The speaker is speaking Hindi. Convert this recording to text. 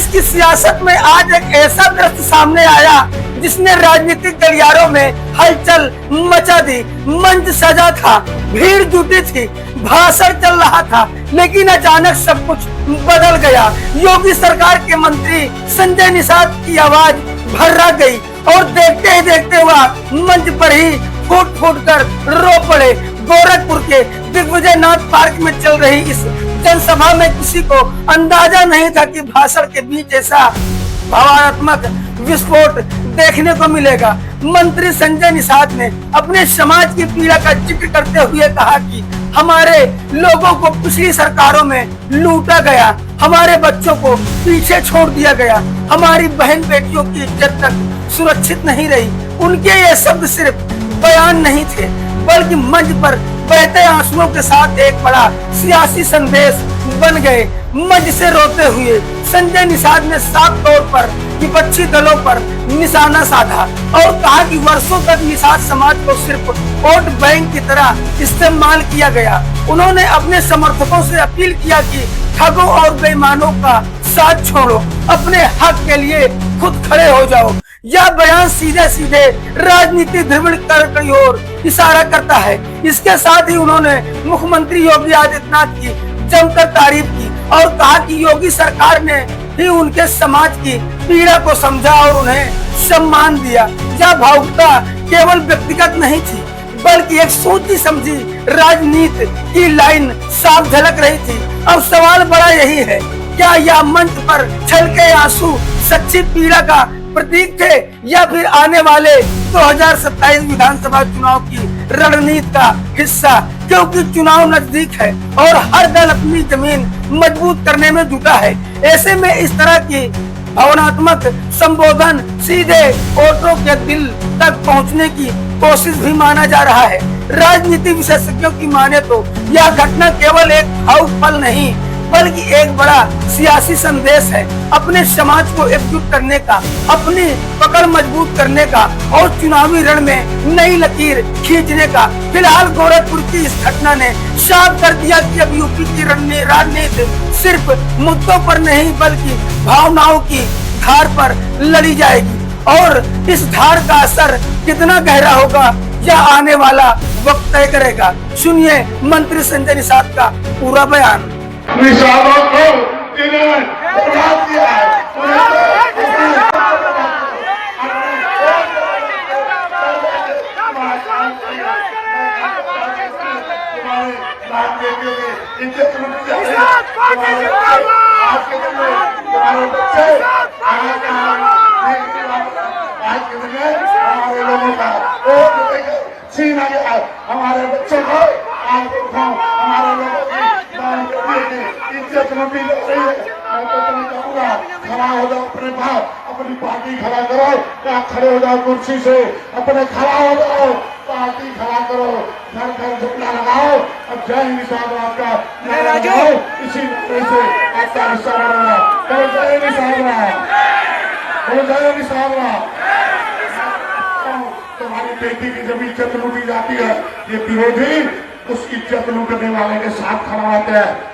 देश की सियासत में आज एक ऐसा दृश्य सामने आया जिसने राजनीतिक गलियारों में हलचल मचा दी। मंच सजा था, भीड़ जुटी थी, भाषण चल रहा था, लेकिन अचानक सब कुछ बदल गया। योगी सरकार के मंत्री संजय निषाद की आवाज भर्रा गई और देखते ही देखते हुआ मंच पर ही फूट फूट कर रो पड़े। गोरखपुर के दिग्विजय नाथ पार्क में चल रही इस जनसभा में किसी को अंदाजा नहीं था कि भाषण के बीच ऐसा भावनात्मक विस्फोट देखने को मिलेगा। मंत्री संजय निषाद ने अपने समाज की पीड़ा का जिक्र करते हुए कहा कि हमारे लोगों को पिछली सरकारों में लूटा गया, हमारे बच्चों को पीछे छोड़ दिया गया, हमारी बहन बेटियों की इज्जत तक सुरक्षित नहीं रही। उनके ये शब्द सिर्फ बयान नहीं थे, बल्कि मंच पर बहते आंसुओं के साथ एक बड़ा सियासी संदेश बन गए। मंच से रोते हुए संजय निषाद ने साफ तौर पर विपक्षी दलों पर निशाना साधा और कहा कि वर्षों तक निषाद समाज को सिर्फ वोट बैंक की तरह इस्तेमाल किया गया। उन्होंने अपने समर्थकों से अपील किया कि ठगों और बेईमानों का साथ छोड़ो, अपने हक के लिए खुद खड़े हो जाओ। यह बयान सीधे सीधे राजनीति ध्रुवीण की ओर इशारा करता है। इसके साथ ही उन्होंने मुख्यमंत्री योगी आदित्यनाथ की जमकर तारीफ की और कहा कि योगी सरकार ने ही उनके समाज की पीड़ा को समझा और उन्हें सम्मान दिया। यह भावुकता केवल व्यक्तिगत नहीं थी, बल्कि एक सोची समझी राजनीति की लाइन साफ झलक रही थी। अब सवाल बड़ा यही है, क्या यह मंच पर छलके आंसू सच्ची पीड़ा का प्रतीक थे या फिर आने वाले 2027 विधानसभा चुनाव की रणनीति का हिस्सा? क्योंकि चुनाव नजदीक है और हर दल अपनी जमीन मजबूत करने में जुटा है। ऐसे में इस तरह की भावनात्मक संबोधन सीधे वोटरों के दिल तक पहुंचने की कोशिश भी माना जा रहा है। राजनीति विशेषज्ञों की माने तो यह घटना केवल एक भावुक पल नहीं, बल्कि एक बड़ा सियासी संदेश है, अपने समाज को एकजुट करने का, अपनी पकड़ मजबूत करने का और चुनावी रण में नई लकीर खींचने का। फिलहाल गोरखपुर की इस घटना ने साफ कर दिया कि अब यूपी की राजनीति सिर्फ मुद्दों पर नहीं, बल्कि भावनाओं की धार पर लड़ी जाएगी और इस धार का असर कितना गहरा होगा यह आने वाला वक्त तय करेगा। सुनिए मंत्री संजय निषाद का पूरा बयान। निषादों को जिन्होंने बर्बाद किया है, इज्जत लूटी जा रही है। आज के दिन में हमारे बच्चे आज के दिन में हमारे लोगों का छीन आ गया। हमारे बच्चों को आज हमारे लोगों की इज्जत लूटी जा रही है। मैं तो तुम्हें कहूँगा, खड़ा हो जाओ अपने बाप, अपनी पार्टी खड़ा करो, या खड़े हो जाओ कुर्सी से, अपने खड़ा हो जाओ, पार्टी खड़ा करो, घर घर झंडा लगाओ और जय निषाद आपका नारा लगाओ। इसी तरह से आपका हिस्सा बढ़ेगा। तो जय निषाद, जय निषाद। तुम्हारी बेटी की जब इज्जत लूटी जाती है, ये विरोधी उस इज्जत लूटने वाले के साथ खड़ा होते हैं।